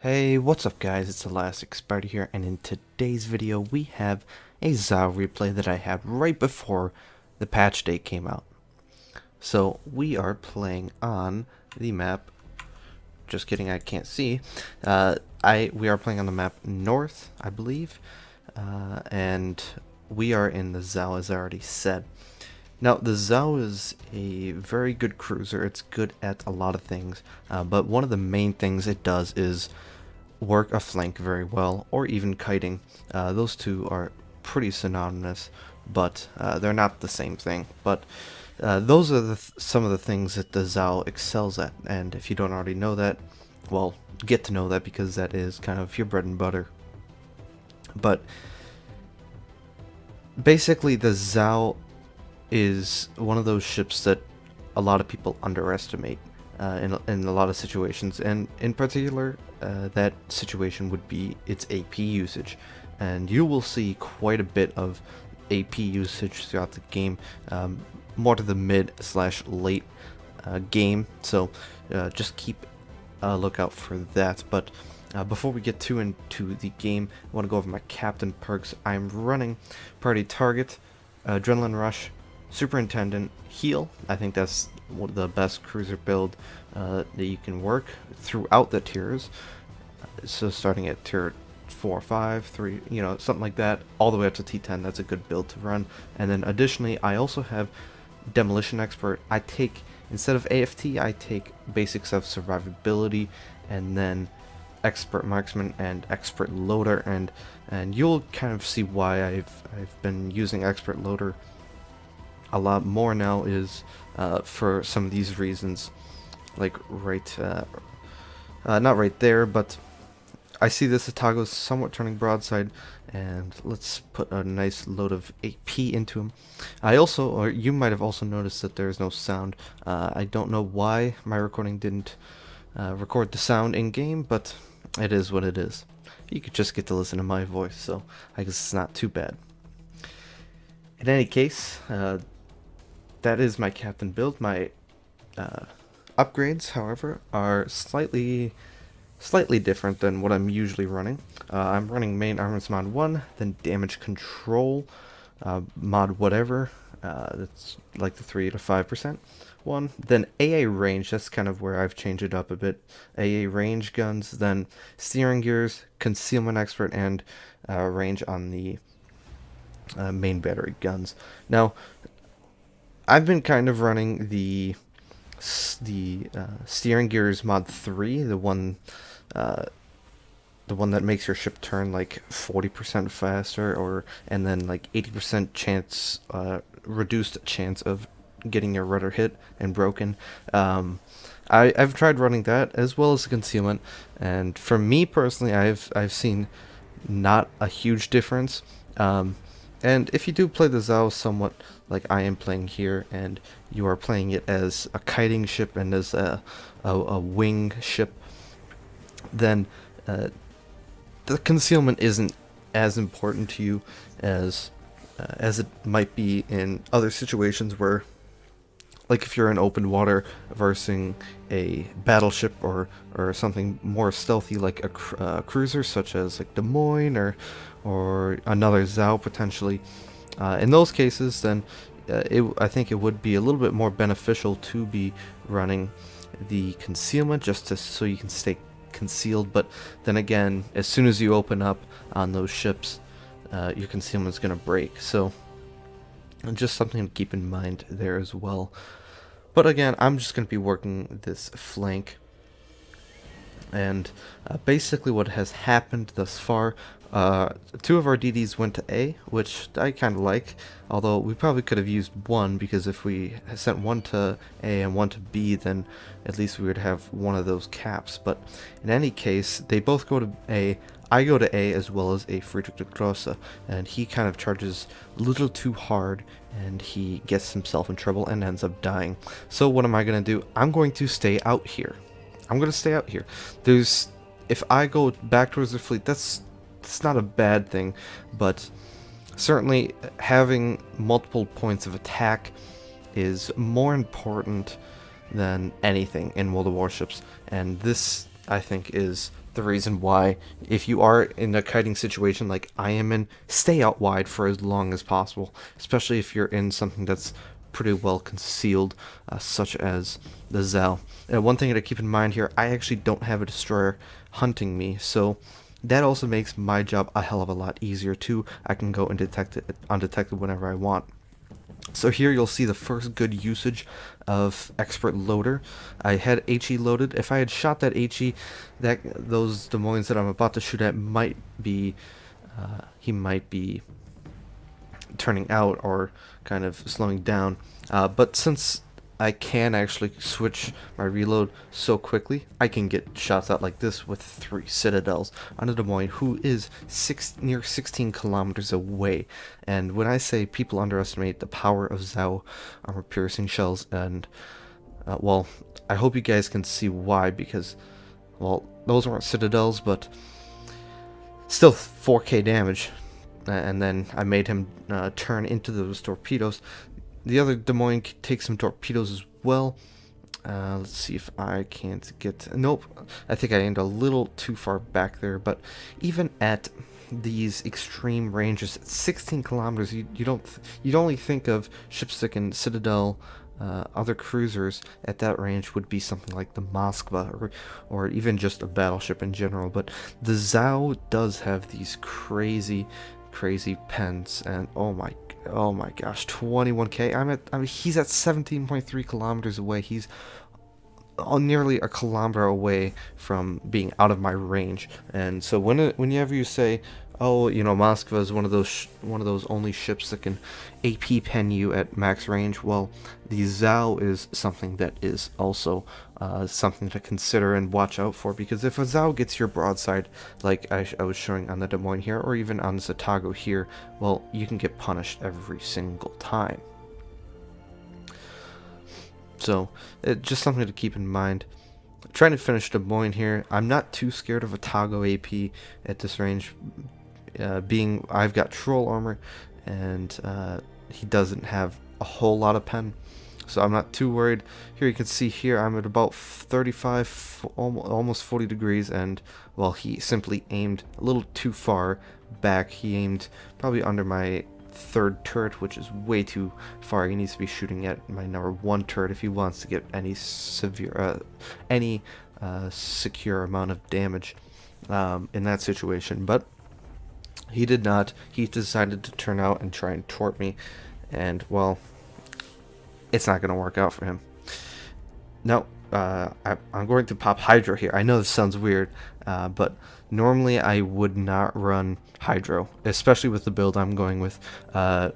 Hey, what's up guys, it's ElasticSpyder here, and in today's video we have a ZOW replay that I had right before the patch date came out. So we are playing on the map, just kidding, I can't see, we are playing on the map North, I believe, and we are in the ZOW as I already said. Now, the ZOW is a very good cruiser. It's good at a lot of things, but one of the main things it does is work a flank very well, or even kiting. Those two are pretty synonymous, but they're not the same thing. But those are some of the things that the ZOW excels at, and if you don't already know that, well, get to know that, because that is kind of your bread and butter. But basically, the ZOW is one of those ships that a lot of people underestimate in a lot of situations, and in particular that situation would be its AP usage, and you will see quite a bit of AP usage throughout the game, more to the mid/late game, so just keep a lookout for that. But before we get too into the game, I want to go over my captain perks. I'm running Party Target, Adrenaline Rush, Superintendent, Heal. I think that's one of the best cruiser build that you can work throughout the tiers. So starting at tier 4, 5, 3, you know, something like that, all the way up to T10, that's a good build to run. And then additionally, I also have Demolition Expert. I take, instead of AFT, I take basics of survivability, and then Expert Marksman and Expert Loader, and you'll kind of see why I've been using Expert Loader a lot more now, is for some of these reasons, like right not right there, but I see this Atago is somewhat turning broadside, and let's put a nice load of AP into him. I also, or you might have also noticed, that there is no sound. I don't know why my recording didn't record the sound in game, but it is what it is. You could just get to listen to my voice, so I guess it's not too bad. In any case, that is my captain build. My upgrades, however, are slightly different than what I'm usually running. I'm running main armors mod 1, then damage control mod whatever, that's like the 3 to 5% one, then AA range. That's kind of where I've changed it up a bit. AA range guns, then steering gears, concealment expert, and range on the main battery guns. Now, I've been kind of running the steering gears mod 3, the one that makes your ship turn like 40% faster, and then like 80% chance, reduced chance of getting your rudder hit and broken. I've tried running that as well as the concealment, and for me personally, I've seen not a huge difference. And if you do play the ZOW somewhat like I am playing here, and you are playing it as a kiting ship and as a wing ship, then the concealment isn't as important to you as it might be in other situations where, like if you're in open water versus a battleship or something more stealthy like a cruiser such as like Des Moines or another ZOW potentially. In those cases, then I think it would be a little bit more beneficial to be running the concealment, just so you can stay concealed. But then again, as soon as you open up on those ships, your concealment is going to break. So just something to keep in mind there as well. But again, I'm just going to be working this flank, and basically what has happened thus far, 2 of our DDs went to A, which I kind of like, although we probably could have used 1, because if we sent 1 to A and 1 to B, then at least we would have one of those caps. But in any case, they both go to A. I go to A as well as a Friedrich de Grosse, and he kind of charges a little too hard, and he gets himself in trouble and ends up dying. So what am I going to do? I'm going to stay out here. I'm going to stay out here. If I go back towards the fleet, it's not a bad thing, but certainly having multiple points of attack is more important than anything in World of Warships, and this, I think, is the reason why, if you are in a kiting situation like I am in, stay out wide for as long as possible, especially if you're in something that's pretty well concealed, such as the Zao. One thing to keep in mind here, I actually don't have a destroyer hunting me, so that also makes my job a hell of a lot easier too. I can go and detect it undetected whenever I want. So here you'll see the first good usage of Expert Loader. I had HE loaded. If I had shot that HE, those Des Moines that I'm about to shoot at might be, he might be turning out or kind of slowing down. But since I can actually switch my reload so quickly, I can get shots out like this with 3 Citadels on a Des Moines who is near 16 kilometers away. And when I say people underestimate the power of Zao armor-piercing shells, and well, I hope you guys can see why, because, well, those weren't Citadels, but still 4k damage. And then I made him turn into those torpedoes. The other Des Moines takes some torpedoes as well. Let's see if I can't get... Nope, I think I aimed a little too far back there, but even at these extreme ranges, at 16 kilometers, you'd only think of ships that can Citadel other cruisers at that range would be something like the Moskva, or even just a battleship in general. But the Zao does have these crazy pens, and oh my gosh, 21k. He's at 17.3 kilometers away. He's nearly a kilometer away from being out of my range. And so whenever you say, oh, you know, Moskva is one of those only ships that can AP pen you at max range, well, the Zao is something that is also something to consider and watch out for, because if a Zao gets your broadside, like I was showing on the Des Moines here, or even on the Satago here, well, you can get punished every single time. So, just something to keep in mind. Trying to finish Des Moines here. I'm not too scared of a Tago AP at this range, being I've got troll armor, and he doesn't have a whole lot of pen, so I'm not too worried. Here you can see here I'm at about 35, almost 40 degrees, and well, he simply aimed a little too far back. He aimed probably under my 3rd turret, which is way too far. He needs to be shooting at my number 1 turret if he wants to get any secure amount of damage in that situation. But he did not. He decided to turn out and try and tort me, and well, it's not going to work out for him. Now, I'm going to pop Hydro here. I know this sounds weird, but normally I would not run Hydro, especially with the build I'm going with. The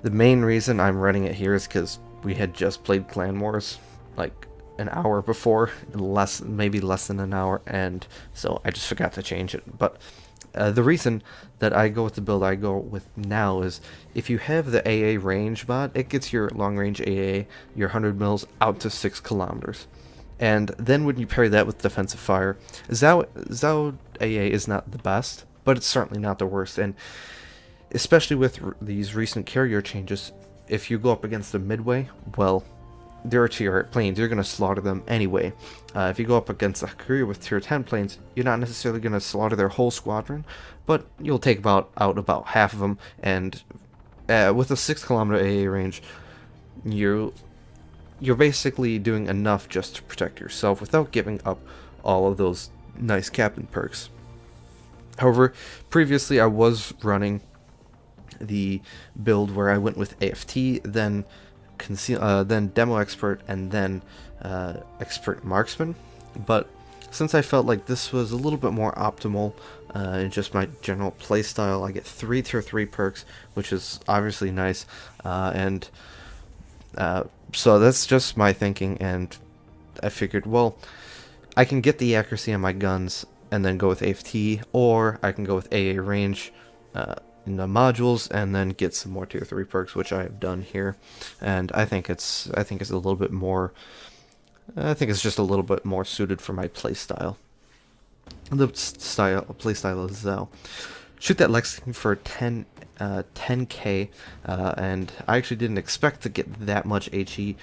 main reason I'm running it here is because we had just played Clan Wars like an hour before, maybe less than an hour, and so I just forgot to change it. But the reason that I go with the build I go with now is if you have the AA range mod, it gets your long range AA, your 100 mils, out to 6 kilometers. And then when you pair that with defensive fire, Zao AA is not the best, but it's certainly not the worst. And especially with these recent carrier changes, if you go up against the Midway, well, they're tier 8 planes, you're going to slaughter them anyway. If you go up against a carrier with tier 10 planes, you're not necessarily going to slaughter their whole squadron, but you'll take out about half of them, and with a 6 kilometer AA range, you're basically doing enough just to protect yourself without giving up all of those nice captain perks. However, previously I was running the build where I went with AFT, then Demo Expert, and then Expert Marksman. But since I felt like this was a little bit more optimal in just my general playstyle, I get 3 tier 3 perks, which is obviously nice, and so that's just my thinking, and I figured, well, I can get the accuracy on my guns and then go with AFT, or I can go with AA range in the modules and then get some more tier 3 perks, which I have done here. And I think it's a little bit more, I think it's just a little bit more suited for my playstyle. The playstyle is Zao. Shoot that Lexington for 10k, and I actually didn't expect to get that much HE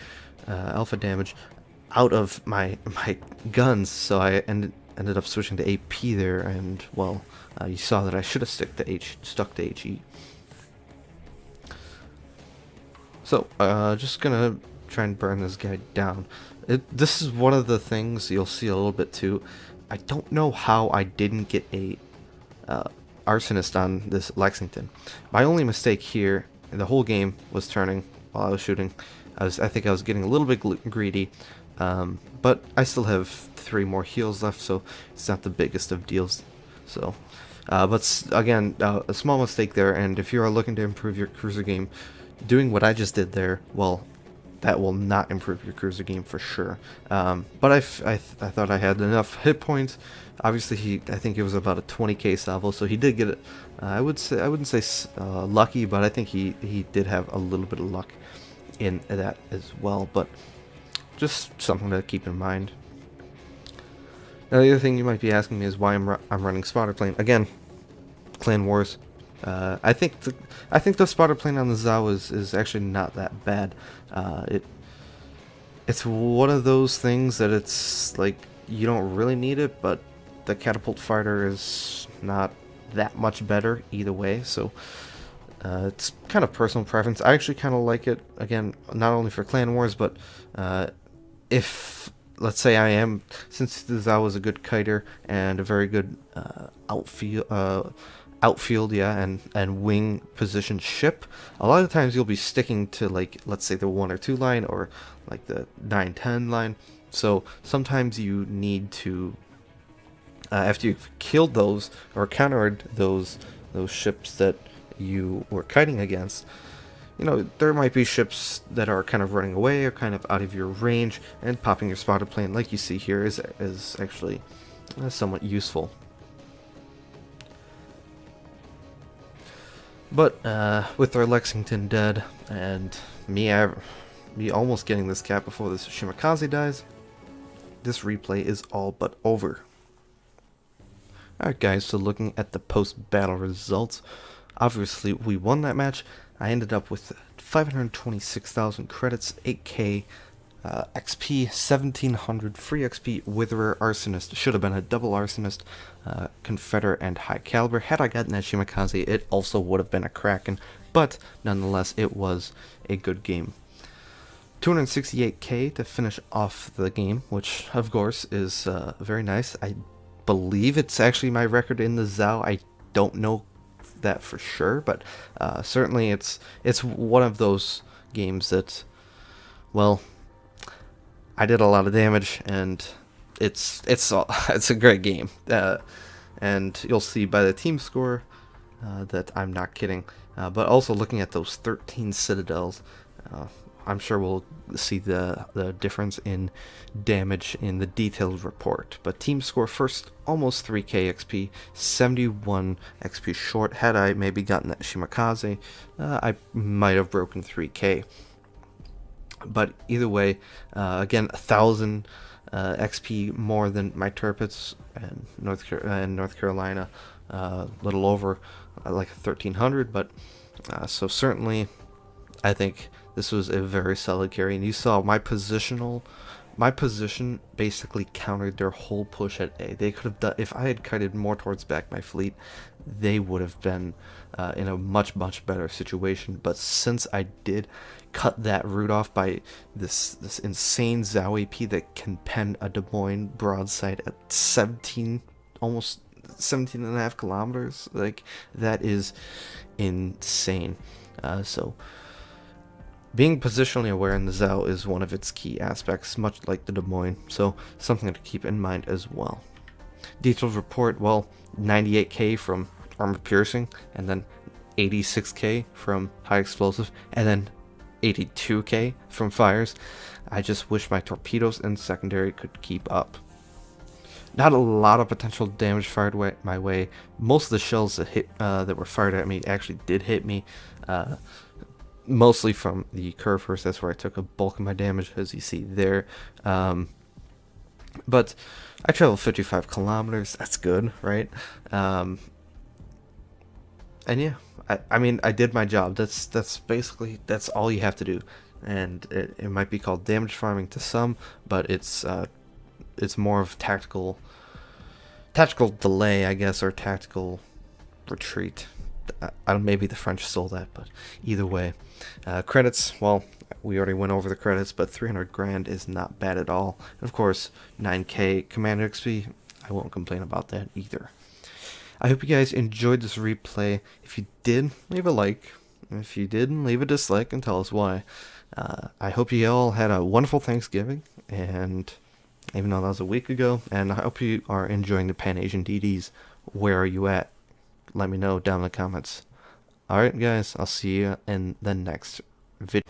alpha damage out of my guns, so I ended up switching to AP there, and well, you saw that I should have stuck to HE. So, just gonna try and burn this guy down. This is one of the things you'll see a little bit too. I don't know how I didn't get a arsonist on this Lexington. My only mistake here in the whole game was turning while I was shooting. I think I was getting a little bit greedy, but I still have 3 more heals left, so it's not the biggest of deals. So, but again, a small mistake there, and if you are looking to improve your cruiser game, doing what I just did there, well, that will not improve your cruiser game for sure. But I thought I had enough hit points. Obviously, I think it was about a 20k salvo, so he did get it. I wouldn't say lucky, but I think he did have a little bit of luck in that as well. But just something to keep in mind. Now, the other thing you might be asking me is why I'm running spotter plane again. Clan Wars. I think the spotter plane on the Zao is actually not that bad. It's one of those things that it's like you don't really need it, but the catapult fighter is not that much better either way. So it's kind of personal preference. I actually kind of like it again, not only for Clan Wars, but if let's say since the Zao is a good kiter and a very good outfield, yeah, and wing position ship, a lot of times you'll be sticking to, like, let's say the 1 or 2 line, or like the 9-10 line. So sometimes you need to, after you've killed those or countered those ships that you were kiting against, you know, there might be ships that are kind of running away or kind of out of your range, and popping your spotter plane like you see here is actually somewhat useful. But with our Lexington dead, and me almost getting this cap before this Shimakaze dies, this replay is all but over. Alright guys, so looking at the post-battle results, obviously we won that match. I ended up with 526,000 credits, 8k XP, 1700 free XP, Witherer, Arsonist. Should have been a double Arsonist, Confederate, and High Caliber. Had I gotten that Shimakaze, it also would have been a Kraken, but nonetheless, it was a good game. 268k to finish off the game, which of course is very nice. I believe it's actually my record in the Zao. I don't know that for sure, but certainly it's one of those games that, well, I did a lot of damage, and it's a great game, and you'll see by the team score that I'm not kidding. But also looking at those 13 citadels, I'm sure we'll see the difference in damage in the detailed report. But team score first, almost 3k XP, 71 XP short. Had I maybe gotten that Shimakaze, I might have broken 3k. But either way, again, 1,000 XP more than my Tirpitz and North Carolina, a little over like 1,300. But so certainly, I think this was a very solid carry. And you saw my position basically countered their whole push at A. They could have done, if I had kited more towards back my fleet, they would have been in a much better situation. But since I did cut that route off by this insane Zao AP that can pen a Des Moines broadside at 17, almost 17.5 kilometers, like, that is insane. So being positionally aware in the Zao is one of its key aspects, much like the Des Moines, so something to keep in mind as well. Detailed report, well, 98k from armor piercing, and then 86k from high explosive, and then 82k from fires. I just wish my torpedoes and secondary could keep up. Not a lot of potential damage fired my way. Most of the shells that were fired at me actually did hit me, mostly from the curve first. That's where I took a bulk of my damage, as you see there. But I traveled 55 kilometers. That's good, right? And yeah, I mean, I did my job. That's basically, that's all you have to do. And it might be called damage farming to some, but it's more of tactical tactical delay, I guess, or tactical retreat. I don't, maybe the French stole that, but either way. Credits, well, we already went over the credits, but 300 grand is not bad at all. And of course, 9k Commander XP, I won't complain about that either. I hope you guys enjoyed this replay. If you did, leave a like. If you didn't, leave a dislike and tell us why. I hope you all had a wonderful Thanksgiving, and even though that was a week ago, and I hope you are enjoying the Pan-Asian DDs. Where are you at? Let me know down in the comments. Alright guys, I'll see you in the next video.